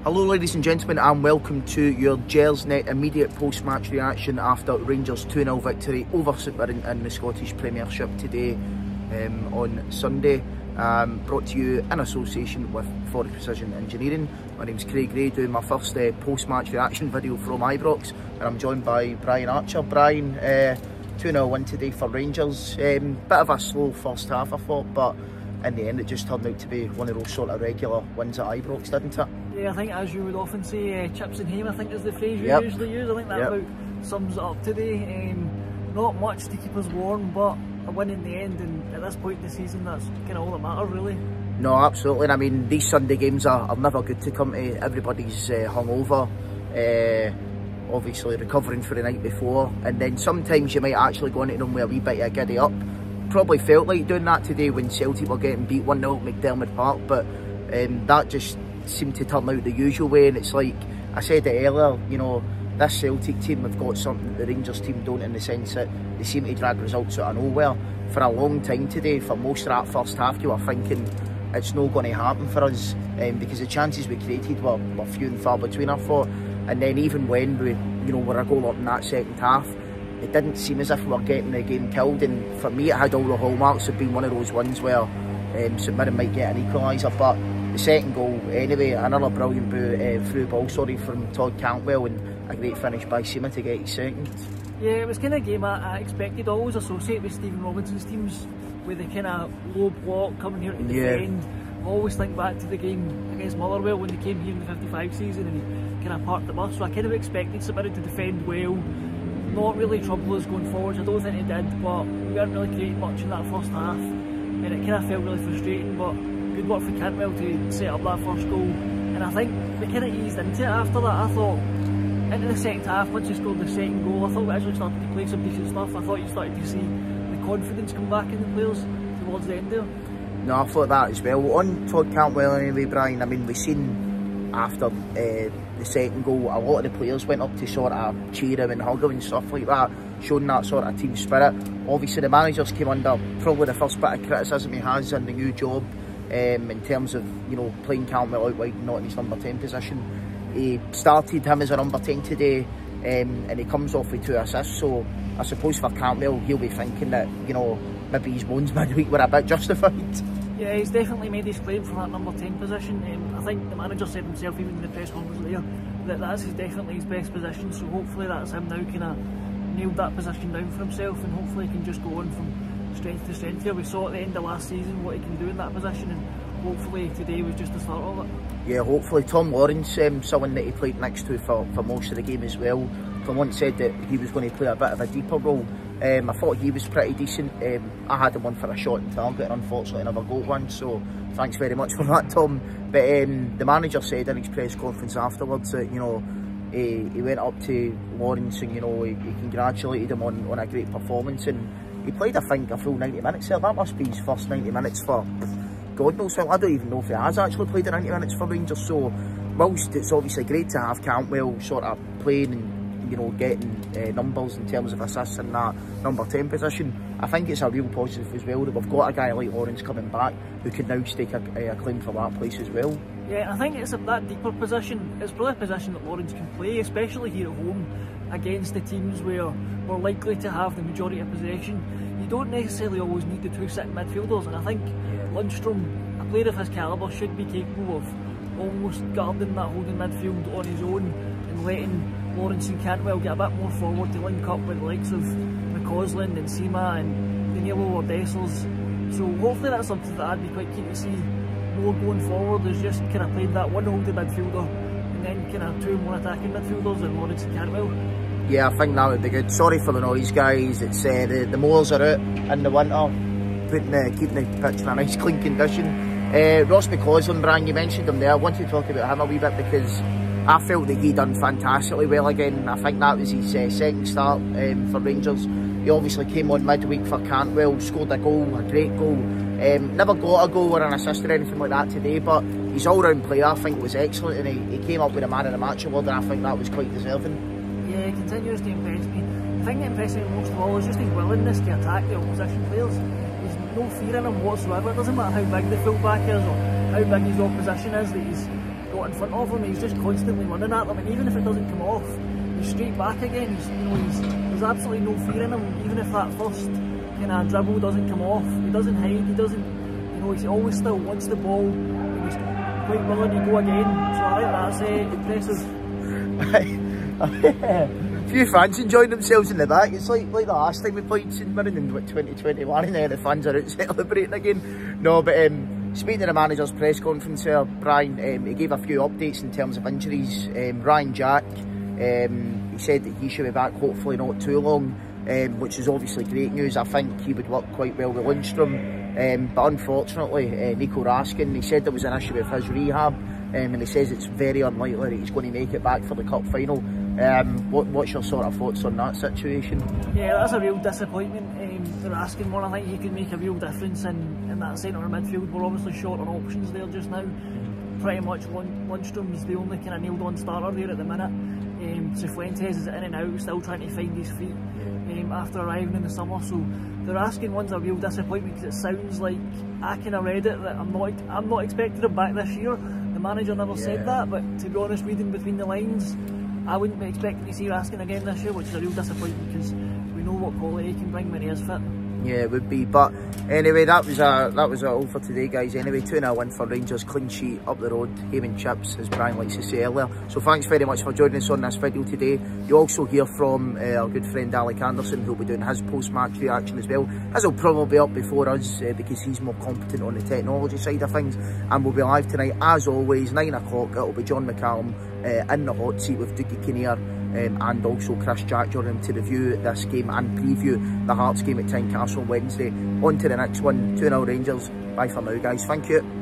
Hello ladies and gentlemen, and welcome to your Gersnet immediate post-match reaction after Rangers' 2-0 victory over St Mirren in the Scottish Premiership today on Sunday. Brought to you in association with Forest Precision Engineering. My name's Craig Gray, doing my first post-match reaction video from Ibrox, and I'm joined by Brian Archer. Brian, 2-0 win today for Rangers. Bit of a slow first half I thought, but in the end it just turned out to be one of those sort of regular wins at Ibrox, didn't it? Yeah, I think as you would often say, chips and ham I think is the phrase you usually use. I think that about sums it up today. Not much to keep us warm, but a win in the end, and at this point in the season that's kind of all that matters really. No, absolutely, and I mean these Sunday games are never good to come to. Everybody's hungover, obviously recovering for the night before, and then sometimes you might actually go into them with a wee bit of giddy up. Probably felt like doing that today when Celtic were getting beat 1-0 at McDermott Park, but that just seemed to turn out the usual way. And it's like I said it earlier, you know, this Celtic team have got something that the Rangers team don't, in the sense that they seem to drag results out of nowhere. For a long time today, for most of that first half, you were thinking it's not going to happen for us, because the chances we created were few and far between, I thought. And then even when we, you know, were a goal up in that second half, it didn't seem as if we were getting the game killed. And for me, it had all the hallmarks of being one of those ones where St Mirren might get an equaliser. But the second goal, anyway, another brilliant through ball, from Todd Cantwell, and a great finish by Seema to get his second. Yeah, it was kind of a game I expected. I always associate with Stephen Robinson's teams with the kind of low block coming here to defend. I always think back to the game against Motherwell when they came here in the 55 season and he kind of parked the bus. So I kind of expected St Mirren to defend well, not really trouble us going forwards. I don't think it did, but we weren't really creating much in that first half, and it kind of felt really frustrating. But good work for Cantwell to set up that first goal, and I think we kind of eased into it after that. I thought into the second half, once he scored the second goal, I thought we actually started to play some decent stuff. I thought you started to see the confidence come back in the players towards the end there. No, I thought that as well. On Todd Cantwell anyway, Brian, I mean, we've seen after the second goal, a lot of the players went up to sort of cheer him and hug him and stuff like that, showing that sort of team spirit. Obviously the managers came under probably the first bit of criticism he has in the new job, in terms of, you know, playing Cantwell out wide, not in his number 10 position. He started him as a number 10 today, and he comes off with 2 assists, so I suppose for Cantwell he'll be thinking that, you know, maybe his moans midweek were a bit justified. Yeah, he's definitely made his claim for that number 10 position. I think the manager said himself, even in the press conference there, that that's definitely his best position, so hopefully that's him now kind of nailed that position down for himself, and hopefully he can just go on from strength to strength here. We saw at the end of last season what he can do in that position, and hopefully today was just the start of it. Yeah, hopefully. Tom Lawrence, someone that he played next to for most of the game as well, for once said that he was going to play a bit of a deeper role. I thought he was pretty decent. I had him on for a shot and target, and unfortunately never got one, so thanks very much for that, Tom. But the manager said in his press conference afterwards that, you know, he went up to Lawrence and, you know, he congratulated him on a great performance, and he played, I think, a full 90 minutes there. That must be his first 90 minutes for God knows how. I don't even know if he has actually played the 90 minutes for Rangers. So whilst it's obviously great to have Cantwell sort of playing and, you know, getting numbers in terms of assists in that number 10 position, I think it's a real positive as well that we've got a guy like Lawrence coming back who can now stake a claim for that place as well. Yeah, I think it's that deeper position. It's probably a position that Lawrence can play, especially here at home against the teams where we're likely to have the majority of possession. You don't necessarily always need the 2 sitting midfielders, and I think Lundstrom, a player of his calibre, should be capable of almost guarding that holding midfield on his own and letting Lawrence and Cantwell get a bit more forward to link up with the likes of McCausland and Seema and Danilo or Dessers. So hopefully that's something that I'd be quite keen to see more going forward, is just kind of playing that one holding midfielder and then kind of 2 more attacking midfielders and Lawrence and Cantwell. Yeah, I think that would be good. Sorry for the noise, guys. It's the mowers are out in the winter, keeping the pitch in a nice clean condition. Ross McCausland, Brian, you mentioned him there. I want to talk about him a wee bit because I felt that he done fantastically well again. I think that was his second start for Rangers. He obviously came on midweek for Cantwell, scored a goal, a great goal. Never got a goal or an assist or anything like that today, but his all-round play I think was excellent, and he came up with a man of the match award, and I think that was quite deserving. Yeah, he continues to impress me. The thing that impresses me most of all is just his willingness to attack the opposition players. There's no fear in him whatsoever. It doesn't matter how big the full-back is or how big his opposition is that he's got in front of him. He's just constantly running at them, and even if it doesn't come off, he's straight back again. There's absolutely no fear in him. Even if that first kind of dribble doesn't come off, he doesn't hide. He doesn't, he always still wants the ball, and he's quite willing to go again. So I think that's impressive. A few fans enjoying themselves in the back. It's like the last time we played St Mirren in 2021, and the fans are out celebrating again. No, but speaking to the manager's press conference there, Brian, he gave a few updates in terms of injuries. Ryan Jack, he said that he should be back hopefully not too long, which is obviously great news. I think he would work quite well with Lundstrom, but unfortunately Nico Raskin, he said there was an issue with his rehab, and he says it's very unlikely that he's going to make it back for the cup final. What's your sort of thoughts on that situation? Yeah, that's a real disappointment. They're asking one. I think he could make a real difference in that centre midfield. We're obviously short on options there just now. Pretty much Lundstrom's the only kind of nailed on starter there at the minute. Cifuentes is in and out, still trying to find his feet after arriving in the summer. So they're asking one's a real disappointment, because it sounds like, I kind of read it, that I'm not expecting him back this year. The manager never said that, but to be honest, reading between the lines, I wouldn't be expecting to see Raskin again this year, which is a real disappointment, because we know what quality he can bring when he is fit. Yeah, it would be. But anyway, that was all for today, guys. Anyway, 2-0 win for Rangers, clean sheet up the road, Hayman chips, as Brian likes to say earlier. So thanks very much for joining us on this video today. You also hear from our good friend Alec Anderson, who'll be doing his post-match reaction as well. As he'll probably be up before us, because he's more competent on the technology side of things. And we'll be live tonight, as always, 9 o'clock. It'll be John McCallum in the hot seat with Doogie Kinnear, and also Chris Jack joining him to review this game and preview the Hearts game at Tynecastle Wednesday. On to the next one, 2-0 Rangers. Bye for now, guys. Thank you.